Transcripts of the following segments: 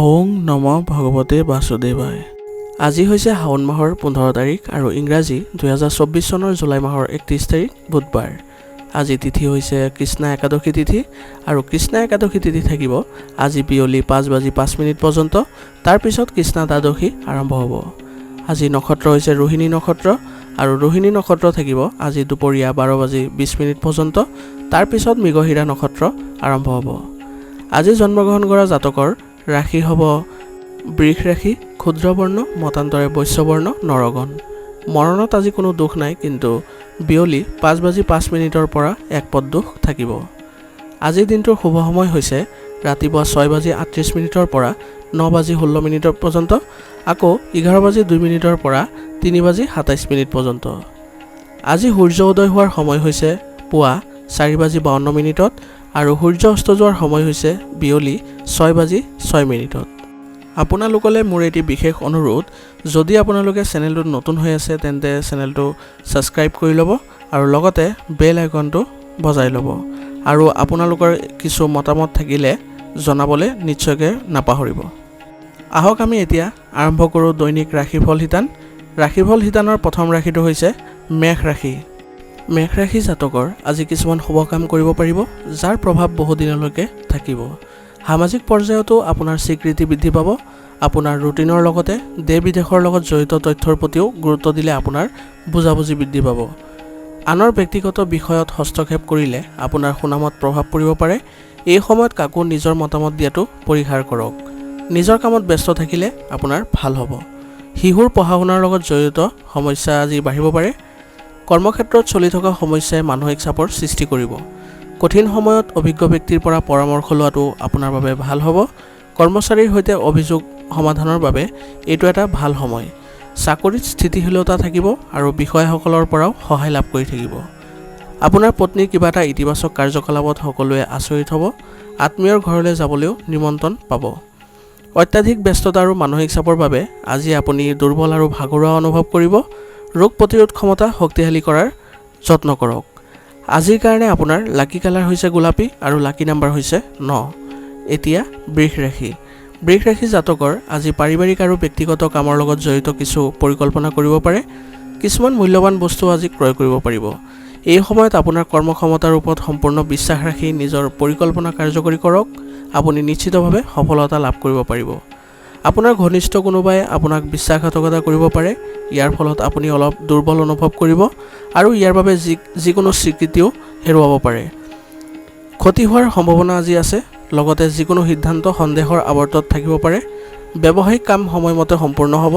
ওং নম ভগৱতে বাসুদেৱায়। আজি হৈছে শাওণ মাহৰ 15 তাৰিখ আৰু ইংৰাজী 2024 চনৰ জুলাই মাহৰ 31 তাৰিখ বুধবাৰ। আজি তিথি হৈছে কৃষ্ণা একাদশী তিথি আৰু কৃষ্ণা একাদশী তিথি থাকিব আজি বিয়লি 5:05 পৰ্যন্ত। তাৰ পিছত কৃষ্ণা দ্বাদশী আৰম্ভ হ'ব। আজি নক্ষত্ৰ হৈছে ৰোহিণী নক্ষত্ৰ আৰু ৰোহিণী নক্ষত্ৰ থাকিব আজি দুপৰীয়া 12:20 পৰ্যন্ত। তাৰ পিছত মৃগশিৰা নক্ষত্ৰ আৰম্ভ হ'ব। আজি জন্মগ্ৰহণ কৰা জাতকৰ ৰাশি হ'ব বৃষ ৰাশি, ক্ষুদ্ৰবৰ্ণ, মতান্তৰে বৈশ্যবৰ্ণ, নৰগণ। মৰণত আজি কোনো দুখ নাই, কিন্তু বিয়লি 5:05 পৰা এক পদ দুখ থাকিব। আজিৰ দিনটোৰ শুভ সময় হৈছে ৰাতিপুৱা 6:38 পৰা 9:16 পৰ্যন্ত, আকৌ 11:02 পৰা 3:27 পৰ্যন্ত। আজি সূৰ্য উদয় হোৱাৰ সময় হৈছে পুৱা 4:52 আৰু সূৰ্য অস্ত যোৱাৰ সময় হৈছে বিয়লি 6:06। আপোনালোকলৈ মোৰ এটি বিশেষ অনুৰোধ, যদি আপোনালোকে চেনেলটোত নতুন হৈ আছে তেন্তে চেনেলটো ছাবস্ক্ৰাইব কৰি ল'ব আৰু লগতে বেল আইকনটো বজাই ল'ব। আৰু আপোনালোকৰ কিছু মতামত থাকিলে জনাবলৈ নিশ্চয়কৈ নাপাহৰিব। আহক আমি এতিয়া আৰম্ভ কৰোঁ দৈনিক ৰাশিফল শিতান। ৰাশিফল শিতানৰ প্ৰথম ৰাশিটো হৈছে মেষ ৰাশি। মেষ ৰাশি জাতকৰ আজি কিছুমান শুভ কাম কৰিব পাৰিব, যাৰ প্ৰভাৱ বহুদিনলৈকে থাকিব। সামাজিক পৰ্যায়তো আপোনাৰ স্বীকৃতি বৃদ্ধি পাব। আপোনাৰ ৰুটিনৰ লগতে দেশ বিদেশৰ লগত জড়িত তথ্যৰ প্ৰতিও গুৰুত্ব দিলে আপোনাৰ বুজাবুজি বৃদ্ধি পাব। আনৰ ব্যক্তিগত বিষয়ত হস্তক্ষেপ কৰিলে আপোনাৰ সুনামত প্ৰভাৱ পৰিব পাৰে। এই সময়ত কাকো নিজৰ মতামত দিয়াটো পৰিহাৰ কৰক। নিজৰ কামত ব্যস্ত থাকিলে আপোনাৰ ভাল হ'ব। শিশুৰ পঢ়া শুনাৰ লগত জড়িত সমস্যা আজি বাঢ়িব পাৰে। কৰ্মক্ষেত্ৰত চলি থকা সমস্যাই মানসিক চাপৰ সৃষ্টি কৰিব। কঠিন সময়ত অভিজ্ঞ ব্যক্তিৰ পৰা পৰামৰ্শ লোৱাটো আপোনাৰ বাবে ভাল হ'ব। কৰ্মচাৰীৰ সৈতে অভিযোগ সমাধানৰ বাবে এইটো এটা ভাল সময়। চাকৰিত স্থিতিশীলতা থাকিব আৰু বিষয়াসকলৰ পৰাও সহায় লাভ কৰি থাকিব। আপোনাৰ পত্নীৰ কিবা এটা ইতিবাচক কাৰ্যকলাপত সকলোৱে আচৰিত হ'ব। আত্মীয়ৰ ঘৰলৈ যাবলৈও নিমন্ত্ৰণ পাব। অত্যাধিক ব্যস্ততা আৰু মানসিক চাপৰ বাবে আজি আপুনি দুৰ্বল আৰু ভাগৰুৱা অনুভৱ কৰিব। ৰোগ প্ৰতিৰোধ ক্ষমতা শক্তিশালী কৰাৰ যত্ন কৰক। আজিৰ কাৰণে আপোনাৰ লাকি কালাৰ হৈছে গোলাপী আৰু লাকি নাম্বাৰ হৈছে 9। এতিয়া বৃষ ৰাশি। বৃষ ৰাশি জাতকৰ আজি পাৰিবাৰিক আৰু ব্যক্তিগত কামৰ লগত জড়িত কিছু পৰিকল্পনা কৰিব পাৰে। কিছুমান মূল্যৱান বস্তু আজি ক্ৰয় কৰিব পাৰিব। এই সময়ত আপোনাৰ কৰ্মক্ষমতাৰ ওপৰত সম্পূৰ্ণ বিশ্বাস ৰাখি নিজৰ পৰিকল্পনা কাৰ্যকৰী কৰক। আপুনি নিশ্চিতভাৱে সফলতা লাভ কৰিব পাৰিব। আপোনাৰ ঘনিষ্ঠ কোনোবাই আপোনাক বিশ্বাসঘাতকতা কৰিব পাৰে। ইয়াৰ ফলত আপুনি অলপ দুৰ্বল অনুভৱ কৰিব আৰু ইয়াৰ বাবে যিকোনো স্বীকৃতিও হেৰুৱাব পাৰে। ক্ষতি হোৱাৰ সম্ভাৱনা আজি আছে। লগতে যিকোনো সিদ্ধান্ত সন্দেহৰ আৱৰ্তত থাকিব পাৰে। ব্যৱসায়িক কাম সময়মতে সম্পূৰ্ণ হ'ব।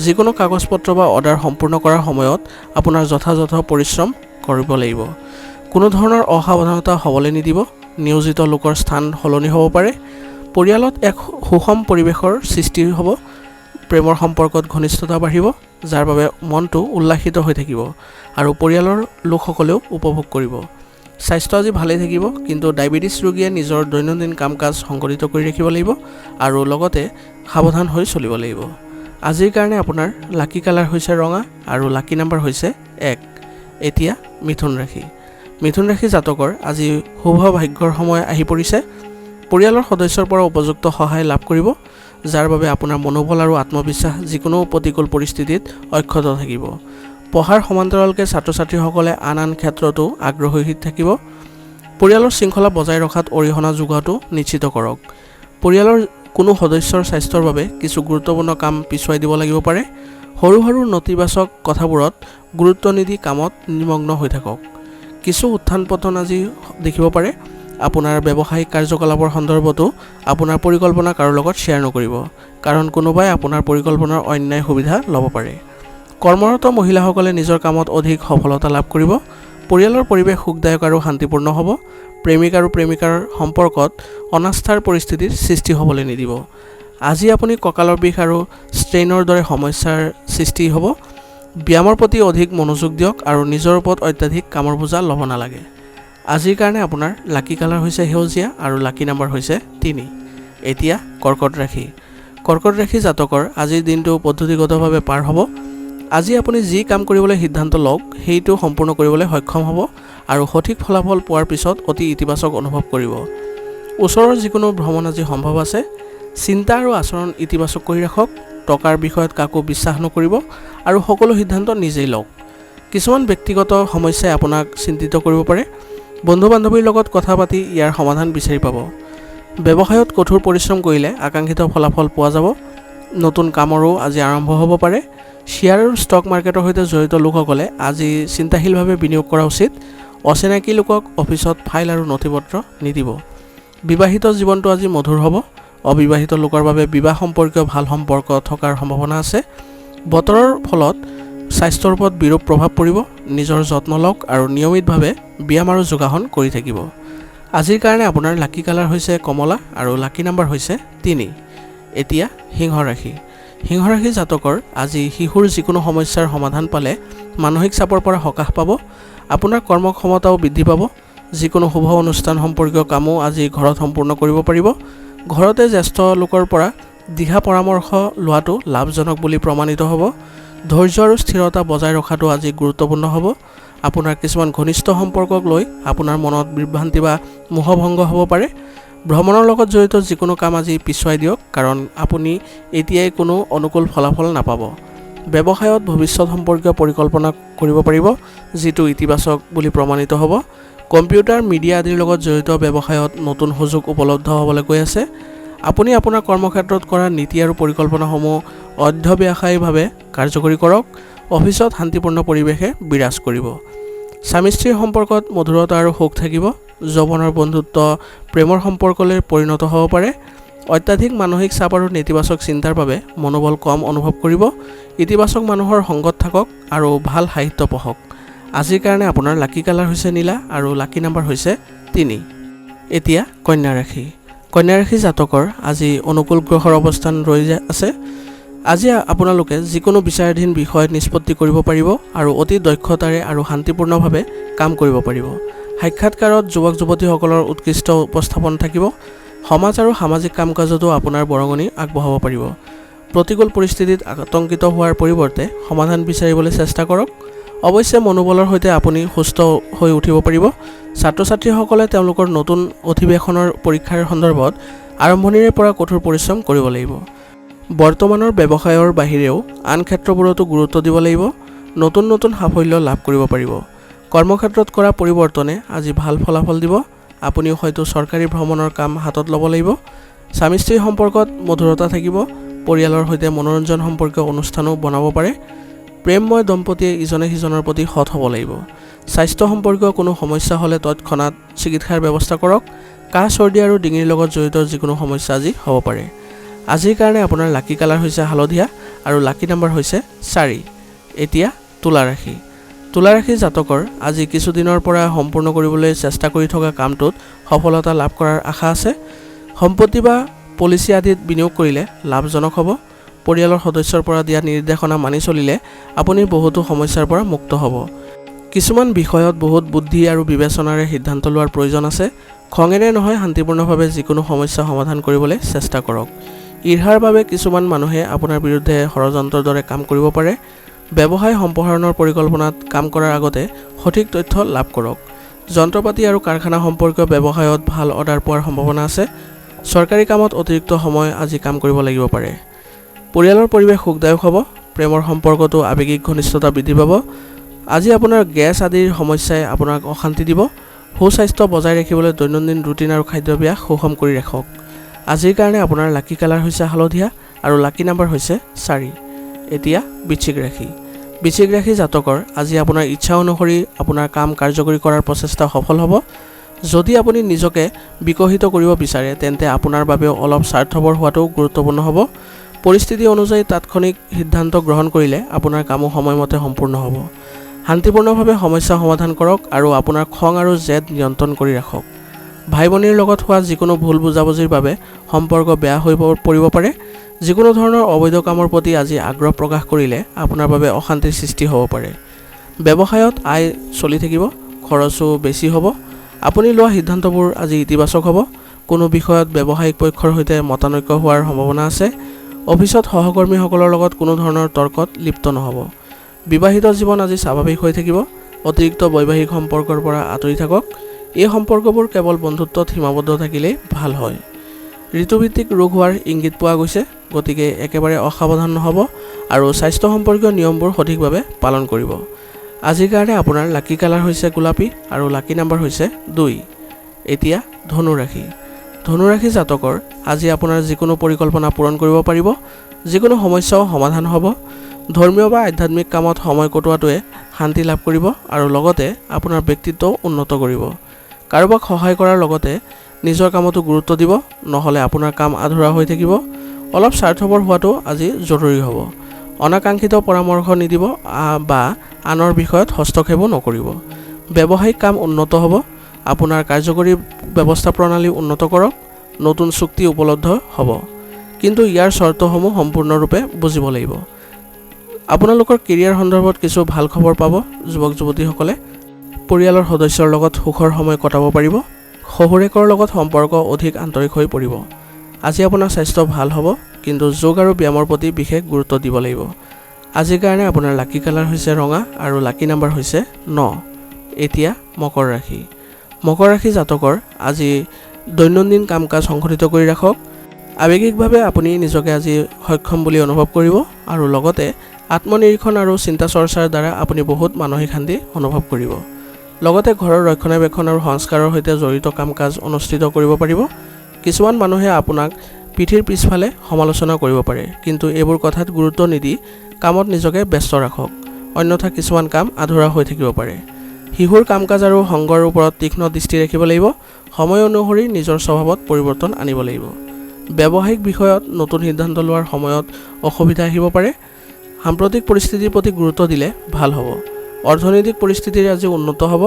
যিকোনো কাগজ পত্ৰ বা অৰ্ডাৰ সম্পূৰ্ণ কৰাৰ সময়ত আপোনাৰ যথাযথ পৰিশ্ৰম কৰিব লাগিব। কোনো ধৰণৰ অসাৱধানতা হ'বলৈ নিদিব। নিয়োজিত লোকৰ স্থান সলনি হ'ব পাৰে। পৰিয়ালত এক সুষম পৰিৱেশৰ সৃষ্টি হ'ব। প্ৰেমৰ সম্পৰ্কত ঘনিষ্ঠতা বাঢ়িব, যাৰ বাবে মনটো উল্লাসিত হৈ থাকিব আৰু পৰিয়ালৰ লোকসকলেও উপভোগ কৰিব। স্বাস্থ্য আজি ভালেই থাকিব, কিন্তু ডায়েবেটিছ ৰোগীয়ে নিজৰ দৈনন্দিন কাম কাজ সংগঠিত কৰি ৰাখিব লাগিব আৰু লগতে সাৱধান হৈ চলিব লাগিব। আজিৰ কাৰণে আপোনাৰ লাকি কালাৰ হৈছে ৰঙা আৰু লাকি নাম্বাৰ হৈছে 1। এতিয়া মিথুন ৰাশি। মিথুন ৰাশি জাতকৰ আজি শুভ ভাগ্যৰ সময় আহি পৰিছে। পৰিয়ালৰ সদস্যৰ পৰা উপযুক্ত সহায় লাভ কৰিব, যাৰ বাবে আপোনাৰ মনোবল আৰু আত্মবিশ্বাস যিকোনো প্ৰতিকূল পৰিস্থিতিত অক্ষত থাকিব। পঢ়াৰ সমান্তৰালকৈ ছাত্ৰ ছাত্ৰীসকলে আন ক্ষেত্ৰতো আগ্ৰহী থাকিব। পৰিয়ালৰ শৃংখলা বজাই ৰখাত অৰিহণা যোগোৱাটো নিশ্চিত কৰক। পৰিয়ালৰ কোনো সদস্যৰ স্বাস্থ্যৰ বাবে কিছু গুৰুত্বপূৰ্ণ কাম পিছুৱাই দিব লাগিব পাৰে। সৰু সৰু নেতিবাচক কথাবোৰত গুৰুত্ব নিদি কামত নিমগ্ন হৈ থাকক। কিছু উত্থান পতন আজি দেখিব পাৰে। আপোনাৰ ব্যৱসায়িক কাৰ্যকলাপৰ সন্দৰ্ভতো আপোনাৰ পৰিকল্পনা কাৰো লগত শ্বেয়াৰ নকৰিব, কাৰণ কোনোবাই আপোনাৰ পৰিকল্পনাৰ অন্যায় সুবিধা ল'ব পাৰে। কৰ্মৰত মহিলাসকলে নিজৰ কামত অধিক সফলতা লাভ কৰিব। পৰিয়ালৰ পৰিৱেশ সুখদায়ক আৰু শান্তিপূৰ্ণ হ'ব। প্ৰেমিক আৰু প্ৰেমিকাৰ সম্পৰ্কত অনাস্থাৰ পৰিস্থিতিৰ সৃষ্টি হ'বলৈ নিদিব। আজি আপুনি কঁকালৰ বিষ আৰু ষ্ট্ৰেইনৰ দৰে সমস্যাৰ সৃষ্টি হ'ব। ব্যায়ামৰ প্ৰতি অধিক মনোযোগ দিয়ক আৰু নিজৰ ওপৰত অত্যাধিক কামৰ বোজা ল'ব নালাগে। আজিৰ কাৰণে আপোনাৰ লাকি কালাৰ হৈছে সেউজীয়া আৰু লাকি নাম্বাৰ হৈছে 3। এতিয়া কৰ্কট ৰাশি। কৰ্কট ৰাশি জাতকৰ আজিৰ দিনটো পদ্ধতিগতভাৱে পাৰ হ'ব। আজি আপুনি যি কাম কৰিবলৈ সিদ্ধান্ত লওক সেইটো সম্পূৰ্ণ কৰিবলৈ সক্ষম হ'ব আৰু সঠিক ফলাফল পোৱাৰ পিছত অতি ইতিবাচক অনুভৱ কৰিব। ওচৰৰ যিকোনো ভ্ৰমণ আজি সম্ভৱ আছে। চিন্তা আৰু আচৰণ ইতিবাচক কৰি ৰাখক। টকাৰ বিষয়ত কাকো বিশ্বাস নকৰিব আৰু সকলো সিদ্ধান্ত নিজেই লওক। কিছুমান ব্যক্তিগত সমস্যাই আপোনাক চিন্তিত কৰিব পাৰে। বন্ধু বান্ধৱীৰ লগত কথা পাতি ইয়াৰ সমাধান বিচাৰি পাব। ব্যৱসায়ত কঠোৰ পৰিশ্ৰম কৰিলে আকাংক্ষিত ফলাফল পোৱা যাব। নতুন কামৰো আজি আৰম্ভ হ'ব পাৰে। শ্বেয়াৰ আৰু ষ্টক মাৰ্কেটৰ সৈতে জড়িত লোকসকলে আজি চিন্তাশীলভাৱে বিনিয়োগ কৰা উচিত। অচিনাকি লোকক অফিচত ফাইল আৰু নথিপত্ৰ নিদিব। বিবাহিত জীৱনটো আজি মধুৰ হ'ব। অবিবাহিত লোকৰ বাবে বিবাহ সম্পৰ্কীয় ভাল সম্পৰ্ক থকাৰ সম্ভাৱনা আছে। বতৰৰ ফলত স্বাস্থ্যৰ ওপৰত বিৰূপ প্ৰভাৱ পৰিব। নিজৰ যত্ন লওক আৰু নিয়মিতভাৱে ব্যায়াম আৰু যোগাসন কৰি থাকিব। আজিৰ কাৰণে আপোনাৰ লাকি কালাৰ হৈছে কমলা আৰু লাকি নাম্বাৰ হৈছে 3। এতিয়া সিংহ ৰাশি। সিংহ ৰাশি জাতকৰ আজি শিশুৰ যিকোনো সমস্যাৰ সমাধান পালে মানসিক চাপৰ পৰা সকাহ পাব। আপোনাৰ কৰ্মক্ষমতাও বৃদ্ধি পাব। যিকোনো শুভ অনুষ্ঠান সম্পৰ্কীয় কামো আজি ঘৰত সম্পূৰ্ণ কৰিব পাৰিব। ঘৰতে জ্যেষ্ঠ লোকৰ পৰা দিহা পৰামৰ্শ লোৱাটো লাভজনক বুলি প্ৰমাণিত হ'ব। ধৈৰ্য আৰু স্থিৰতা বজাই ৰখাটো আজি গুৰুত্বপূৰ্ণ হ'ব। আপোনাৰ কিছুমান ঘনিষ্ঠ সম্পৰ্কক লৈ আপোনাৰ মনত বিভ্ৰান্তি বা মোহভংগ হ'ব পাৰে। ভ্ৰমণৰ লগত জড়িত যিকোনো কাম আজি পিছুৱাই দিয়ক, কাৰণ আপুনি এতিয়াই কোনো অনুকূল ফলাফল নাপাব। ব্যৱসায়ত ভৱিষ্যত সম্পৰ্কীয় পৰিকল্পনা কৰিব পাৰিব, যিটো ইতিবাচক বুলি প্ৰমাণিত হ'ব। কম্পিউটাৰ, মিডিয়া আদিৰ লগত জড়িত ব্যৱসায়ত নতুন সুযোগ উপলব্ধ হ'বলৈ গৈ আছে। আপুনি আপোনাৰ কৰ্মক্ষেত্ৰত কৰা নীতি আৰু পৰিকল্পনাসমূহ অধ্যৱসায়ীভাৱে কাৰ্যকৰী কৰক। অফিচত শান্তিপূৰ্ণ পৰিৱেশে বিৰাজ কৰিব। স্বামী স্ত্ৰীৰ সম্পৰ্কত মধুৰতা আৰু সুখ থাকিব। যৌৱনৰ বন্ধুত্ব প্ৰেমৰ সম্পৰ্কলৈ পৰিণত হ'ব পাৰে। অত্যাধিক মানসিক চাপ আৰু নেতিবাচক চিন্তাৰ বাবে মনোবল কম অনুভৱ কৰিব। ইতিবাচক মানুহৰ সংগত থাকক আৰু ভাল সাহিত্য পঢ়ক। আজিৰ কাৰণে আপোনাৰ লাকি কালাৰ হৈছে নীলা আৰু লাকি নাম্বাৰ হৈছে 3। এতিয়া কন্যা ৰাশি। কন্যা ৰাশি জাতকৰ আজি অনুকূল গ্ৰহৰ অৱস্থান ৰৈ আছে। আজি আপোনালোকে যিকোনো বিচাৰাধীন বিষয়ত নিষ্পত্তি কৰিব পাৰিব আৰু অতি দক্ষতাৰে আৰু শান্তিপূৰ্ণভাৱে কাম কৰিব পাৰিব। সাক্ষাৎকাৰত যুৱক যুৱতীসকলৰ উৎকৃষ্ট উপস্থাপন থাকিব। সমাজ আৰু সামাজিক কাম কাজতো আপোনাৰ বৰঙণি আগবঢ়াব পাৰিব। প্ৰতিকূল পৰিস্থিতিত আতংকিত হোৱাৰ পৰিৱৰ্তে সমাধান বিচাৰিবলৈ চেষ্টা কৰক। অৱশ্যে মনোবলৰ সৈতে আপুনি সুস্থ হৈ উঠিব পাৰিব। ছাত্ৰ ছাত্ৰীসকলে তেওঁলোকৰ নতুন অধিৱেশনৰ পৰীক্ষাৰ সন্দৰ্ভত আৰম্ভণিৰে পৰা কঠোৰ পৰিশ্ৰম কৰিব লাগিব। বৰ্তমানৰ ব্যৱসায়ৰ বাহিৰেও আন ক্ষেত্ৰবোৰতো গুৰুত্ব দিব লাগিব। নতুন নতুন সাফল্য লাভ কৰিব পাৰিব। কৰ্মক্ষেত্ৰত কৰা পৰিৱৰ্তনে আজি ভাল ফলাফল দিব। আপুনিও হয়তো চৰকাৰী ভ্ৰমণৰ কাম হাতত ল'ব লাগিব। স্বামী স্ত্ৰীৰ সম্পৰ্কত মধুৰতা থাকিব। পৰিয়ালৰ সৈতে মনোৰঞ্জন সম্পৰ্কীয় অনুষ্ঠানো বনাব পাৰে। প্ৰেমময় দম্পতীয়ে ইজনে সিজনৰ প্ৰতি সৎ হ'ব লাগিব। স্বাস্থ্য সম্পৰ্কীয় কোনো সমস্যা হ'লে তৎক্ষণাত চিকিৎসাৰ ব্যৱস্থা কৰক। কাহ চৰ্দি আৰু ডিঙিৰ লগত জড়িত যিকোনো সমস্যা আজি হ'ব পাৰে। আজিৰ কাৰণে আপোনাৰ লাকি কালাৰ হৈছে হালধীয়া আৰু লাকি নাম্বাৰ হৈছে 4। এতিয়া তুলা ৰাশি। তুলা ৰাশি জাতকৰ আজি কিছুদিনৰ পৰা সম্পূৰ্ণ কৰিবলৈ চেষ্টা কৰি থকা কামটোত সফলতা লাভ কৰাৰ আশা আছে। সম্পত্তি বা পলিচি আদিত বিনিয়োগ কৰিলে লাভজনক হ'ব। পৰিয়ালৰ সদস্যৰ পৰা দিয়া নিৰ্দেশনা মানি চলিলে আপুনি বহুতো সমস্যাৰ পৰা মুক্ত হ'ব। কিছুমান বিষয়ত বহুত বুদ্ধি আৰু বিবেচনাৰে সিদ্ধান্ত লোৱাৰ প্ৰয়োজন আছে। খঙেৰে নহয়, শান্তিপূৰ্ণভাৱে যিকোনো সমস্যা সমাধান কৰিবলৈ চেষ্টা কৰক। ঈৰ্ষাৰ বাবে কিছুমান মানুহে আপোনাৰ বিৰুদ্ধে ষড়যন্ত্ৰৰ দৰে কাম কৰিব পাৰে। ব্যৱসায় সম্প্ৰসাৰণৰ পৰিকল্পনাত কাম কৰাৰ আগতে সঠিক তথ্য লাভ কৰক। যন্ত্ৰপাতি আৰু কাৰখানা সম্পৰ্কীয় ব্যৱসায়ত ভাল অৰ্ডাৰ পোৱাৰ সম্ভাৱনা আছে। চৰকাৰী কামত অতিৰিক্ত সময় আজি কাম কৰিব লাগিব পাৰে। পৰিয়ালৰ পৰিৱেশ সুখদায়ক হ'ব। প্ৰেমৰ সম্পৰ্কতো আৱেগিক ঘনিষ্ঠতা বৃদ্ধি পাব। আজি আপোনাৰ গেছ আদিৰ সমস্যাই আপোনাক অশান্তি দিব। সুস্বাস্থ্য বজাই ৰাখিবলৈ দৈনন্দিন ৰুটিন আৰু খাদ্যাভ্যাস সুষম কৰি ৰাখক। আজিৰ কাৰণে আপোনাৰ লাকি কালাৰ হৈছে হালধীয়া আৰু লাকি নাম্বাৰ হৈছে 4। এতিয়া বৃশ্চিক ৰাশি। বৃশ্চিক ৰাশি জাতকৰ আজি আপোনাৰ ইচ্ছা অনুসৰি আপোনাৰ কাম কাৰ্যকৰী কৰাৰ প্ৰচেষ্টা সফল হ'ব। যদি আপুনি নিজকে বিকশিত কৰিব বিচাৰে তেন্তে আপোনাৰ বাবেও অলপ স্বাৰ্থপৰ হোৱাটো গুৰুত্বপূৰ্ণ হ'ব। পৰিস্থিতি অনুযায়ী তাৎক্ষণিক সিদ্ধান্ত গ্ৰহণ কৰিলে আপোনাৰ কামো সময়মতে সম্পূৰ্ণ হ'ব। শান্তিপূৰ্ণভাৱে সমস্যা সমাধান কৰক আৰু আপোনাৰ খং আৰু জেদ নিয়ন্ত্ৰণ কৰি ৰাখক। ভাই ভনীৰ লগত হোৱা যিকোনো ভুল বুজাবুজিৰ বাবে সম্পৰ্ক বেয়া হৈ পৰিব পাৰে। যিকোনো ধৰণৰ অবৈধ কামৰ প্ৰতি আজি আগ্ৰহ প্ৰকাশ কৰিলে আপোনাৰ বাবে অশান্তিৰ সৃষ্টি হ'ব পাৰে। ব্যৱসায়ত আয় চলি থাকিব, খৰচো বেছি হ'ব। আপুনি লোৱা সিদ্ধান্তবোৰ আজি ইতিবাচক হ'ব। কোনো বিষয়ত ব্যৱসায়িক পক্ষৰ সৈতে মতানৈক্য হোৱাৰ সম্ভাৱনা আছে। অফিচত সহকৰ্মীসকলৰ লগত কোনো ধৰণৰ তৰ্কত লিপ্ত নহ'ব। বিবাহিত জীৱন আজি স্বাভাৱিক হৈ থাকিব। অতিৰিক্ত বৈবাহিক সম্পৰ্কৰ পৰা আঁতৰি থাকক। এই সম্পৰ্কবোৰ কেৱল বন্ধুত্বত সীমাবদ্ধ থাকিলেই ভাল হয়। ঋতুভিত্তিক ৰোগ হোৱাৰ ইংগিত পোৱা গৈছে, গতিকে একেবাৰে অসাৱধান নহ'ব আৰু স্বাস্থ্য সম্পৰ্কীয় নিয়মবোৰ সঠিকভাৱে পালন কৰিব। আজিৰ কাৰণে আপোনাৰ লাকি কালাৰ হৈছে গোলাপী আৰু লাকি নাম্বাৰ হৈছে 2। এতিয়া ধনু ৰাশি। ধনু ৰাশি জাতকৰ আজি আপোনাৰ যিকোনো পৰিকল্পনা পূৰণ কৰিব পাৰিব, যিকোনো সমস্যাও সমাধান হ'ব। ধৰ্মীয় বা আধ্যাত্মিক কামত সময় কটোৱাটোৱে শান্তি লাভ কৰিব আৰু লগতে আপোনাৰ ব্যক্তিত্বও উন্নত কৰিব। কাৰোবাক সহায় কৰাৰ লগতে নিজৰ কামতো গুৰুত্ব দিব, নহ'লে আপোনাৰ কাম আধৰুৱা হৈ থাকিব। অলপ স্বাৰ্থপৰ হোৱাটো আজি জৰুৰী হ'ব। অনাকাংক্ষিত পৰামৰ্শ নিদিব বা আনৰ বিষয়ত হস্তক্ষেপো নকৰিব। ব্যৱসায়িক কাম উন্নত হ'ব। আপোনাৰ কাৰ্যকৰী ব্যৱস্থা প্ৰণালী উন্নত কৰক। নতুন চুক্তি উপলব্ধ হ'ব, কিন্তু ইয়াৰ চৰ্তসমূহ সম্পূৰ্ণৰূপে বুজিব লাগিব। আপোনালোকৰ কেৰিয়াৰ সন্দৰ্ভত কিছু ভাল খবৰ পাব। যুৱক যুৱতীসকলে পৰিয়ালৰ সদস্যৰ লগত সুখৰ সময় কটাব পাৰিব। শহুৰেকৰ লগত সম্পৰ্ক অধিক আন্তৰিক হৈ পৰিব। আজি আপোনাৰ স্বাস্থ্য ভাল হ'ব, কিন্তু যোগ আৰু ব্যায়ামৰ প্ৰতি বিশেষ গুৰুত্ব দিব লাগিব। আজিৰ কাৰণে আপোনাৰ লাকি কালাৰ হৈছে ৰঙা আৰু লাকি নাম্বাৰ হৈছে 9। এতিয়া মকৰ ৰাশি। মকৰ ৰাশি জাতকৰ আজি দৈনন্দিন কাম কাজ সংগঠিত কৰি ৰাখক। আৱেগিকভাৱে আপুনি নিজকে আজি সক্ষম বুলি অনুভৱ কৰিব আৰু লগতে আত্মনিৰীক্ষণ আৰু চিন্তা চৰ্চাৰ দ্বাৰা আপুনি বহুত মানসিক শান্তি অনুভৱ কৰিব। লগতে ঘৰৰ ৰক্ষণাবেক্ষণ আৰু সংস্কাৰৰ সৈতে জড়িত কাম কাজ অনুষ্ঠিত কৰিব পাৰিব। কিছুমান মানুহে আপোনাক পিঠিৰ পিছফালে সমালোচনা কৰিব পাৰে, কিন্তু এইবোৰ কথাত গুৰুত্ব নিদি কামত নিজকে ব্যস্ত ৰাখক, অন্যথা কিছুমান কাম আধৰুৱা হৈ থাকিব পাৰে। শিশুৰ কাম কাজ আৰু সংগৰ ওপৰত তীক্ষ্ণ দৃষ্টি ৰাখিব লাগিব। সময় অনুসৰি নিজৰ স্বভাৱত পৰিৱৰ্তন আনিব লাগিব। ব্যৱসায়িক বিষয়ত নতুন সিদ্ধান্ত লোৱাৰ সময়ত অসুবিধা আহিব পাৰে। সাম্প্ৰতিক পৰিস্থিতিৰ প্ৰতি গুৰুত্ব দিলে ভাল হ'ব। অৰ্থনৈতিক পৰিস্থিতিৰে আজি উন্নত হ'ব।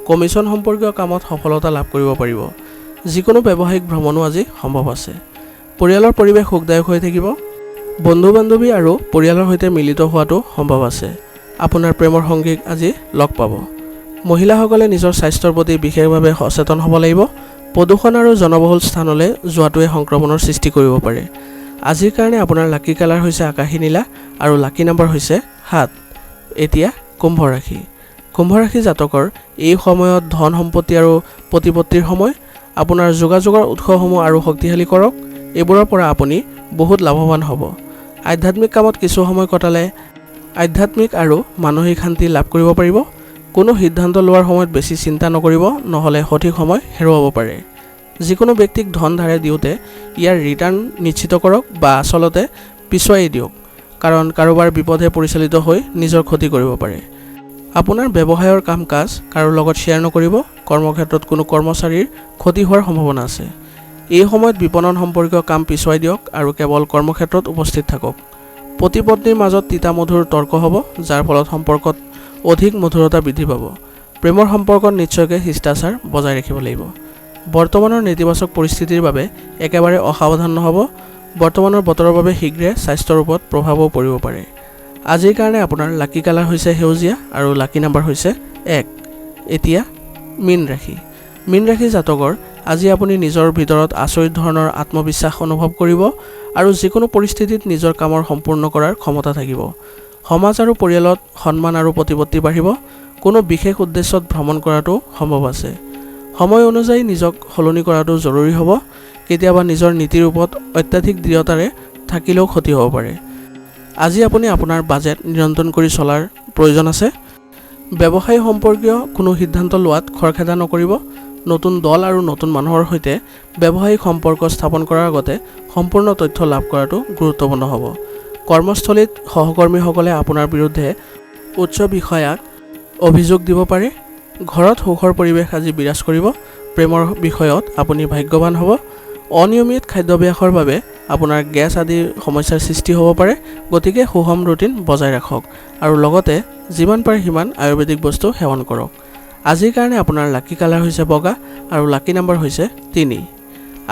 কমিশ্যন সম্পৰ্কীয় কামত সফলতা লাভ কৰিব পাৰিব। যিকোনো ব্যৱসায়িক ভ্ৰমণো আজি সম্ভৱ আছে। পৰিয়ালৰ পৰিৱেশ সুখদায়ক হৈ থাকিব। বন্ধু বান্ধৱী আৰু পৰিয়ালৰ সৈতে মিলিত হোৱাটো সম্ভৱ আছে। আপোনাৰ প্ৰেমৰ সংগীক আজি লগ পাব। মহিলাসকলে নিজৰ স্বাস্থ্যৰ প্ৰতি বিশেষভাৱে সচেতন হ'ব লাগিব। প্ৰদূষণ আৰু জনবহুল স্থানলৈ যোৱাটোৱে সংক্ৰমণৰ সৃষ্টি কৰিব পাৰে। আজিৰ কাৰণে আপোনাৰ লাকি কালাৰ হৈছে আকাশী নীলা আৰু লাকি নাম্বাৰ হৈছে 7। এতিয়া কুম্ভ ৰাশি। কুম্ভ ৰাশি জাতকৰ এই সময়ত ধন সম্পত্তি আৰু প্ৰতিপত্তিৰ সময়। আপোনাৰ যোগাযোগৰ উৎসসমূহ আৰু শক্তিশালী কৰক। এইবোৰৰ পৰা আপুনি বহুত লাভৱান হ'ব। আধ্যাত্মিক কামত কিছু সময় কটালে আধ্যাত্মিক আৰু মানসিক শান্তি লাভ কৰিব পাৰিব। কোনো সিদ্ধান্ত লোৱাৰ সময়ত বেছি চিন্তা নকৰিব, নহ'লে সঠিক সময় হেৰুৱাব পাৰে। যিকোনো ব্যক্তিক ধন ধাৰে দিওঁতে ইয়াৰ ৰিটাৰ্ণ নিশ্চিত কৰক বা আচলতে পিছুৱাই দিয়ক, কাৰণ কাৰোবাৰ বিপদে পৰিচালিত হৈ নিজৰ ক্ষতি কৰিব পাৰে। আপোনাৰ ব্যৱসায়ৰ কাম কাজ কাৰো লগত শ্বেয়াৰ নকৰিব। কৰ্মক্ষেত্ৰত কোনো কৰ্মচাৰীৰ ক্ষতি হোৱাৰ সম্ভাৱনা আছে। এই সময়ত বিপণন সম্পৰ্কীয় কাম পিছুৱাই দিয়ক আৰু কেৱল কৰ্মক্ষেত্ৰত উপস্থিত থাকক। পতি পত্নীৰ মাজত তিতা মধুৰ তৰ্ক হ'ব, যাৰ ফলত সম্পৰ্কত অধিক মধুৰতা বৃদ্ধি পাব। প্ৰেমৰ সম্পৰ্কত নিশ্চয়কৈ শিষ্টাচাৰ বজাই ৰাখিব লাগিব। বৰ্তমানৰ নেতিবাচক পৰিস্থিতিৰ বাবে একেবাৰে অসাৱধান নহ'ব। বৰ্তমানৰ বতৰৰ বাবে শীঘ্ৰে স্বাস্থ্যৰ ওপৰত প্ৰভাৱো পৰিব পাৰে। আজিৰ কাৰণে আপোনাৰ লাকি কালাৰ হৈছে সেউজীয়া আৰু লাকি নাম্বাৰ হৈছে 1। এতিয়া মীন ৰাশি। মীন ৰাশি জাতকৰ আজি আপুনি নিজৰ ভিতৰত আচৰিত ধৰণৰ আত্মবিশ্বাস অনুভৱ কৰিব আৰু যিকোনো পৰিস্থিতিত নিজৰ কামৰ সম্পূৰ্ণ কৰাৰ ক্ষমতা থাকিব। সমাজ আৰু পৰিয়ালত সন্মান আৰু প্ৰতিপত্তি বাঢ়িব। কোনো বিশেষ উদ্দেশ্যত ভ্ৰমণ কৰাটো সম্ভৱ আছে। সময় অনুযায়ী নিজক সলনি কৰাটো জৰুৰী হ'ব। কেতিয়াবা নিজৰ নীতিৰ ওপৰত অত্যাধিক দৃঢ়তাৰে থাকিলেও ক্ষতি হ'ব পাৰে। আজি আপুনি আপোনাৰ বাজেট নিয়ন্ত্ৰণ কৰি চলাৰ প্ৰয়োজন আছে। ব্যৱসায় সম্পৰ্কীয় কোনো সিদ্ধান্ত লোৱাত খৰখেদা নকৰিব। নতুন দল আৰু নতুন মানুহৰ সৈতে ব্যৱসায়িক সম্পৰ্ক স্থাপন কৰাৰ আগতে সম্পূৰ্ণ তথ্য লাভ কৰাটো গুৰুত্বপূৰ্ণ হ'ব। কৰ্মস্থলীত সহকৰ্মীসকলে আপোনাৰ বিৰুদ্ধে উচ্চ বিষয়াক অভিযোগ দিব পাৰে। ঘৰত সুখৰ পৰিৱেশ আজি বিৰাজ কৰিব। প্ৰেমৰ বিষয়ত আপুনি ভাগ্যৱান হ'ব। অনিয়মিত খাদ্যাভ্যাসৰ বাবে আপোনাৰ গেছ আদিৰ সমস্যাৰ সৃষ্টি হ'ব পাৰে, গতিকে সুষম ৰুটিন বজাই ৰাখক আৰু লগতে যিমান পাৰে সিমান আয়ুৰ্বেদিক বস্তু সেৱন কৰক। আজিৰ কাৰণে আপোনাৰ লাকি কালাৰ হৈছে বগা আৰু লাকি নাম্বাৰ হৈছে 3।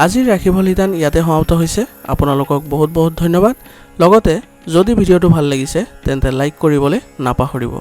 আজিৰ ৰাশিফল শিতান ইয়াতে সমাপ্ত হৈছে। আপোনালোকক বহুত বহুত ধন্যবাদ। লগতে যদি ভিডিঅ'টো ভাল লাগিছে তেন্তে লাইক কৰিবলৈ নাপাহৰিব।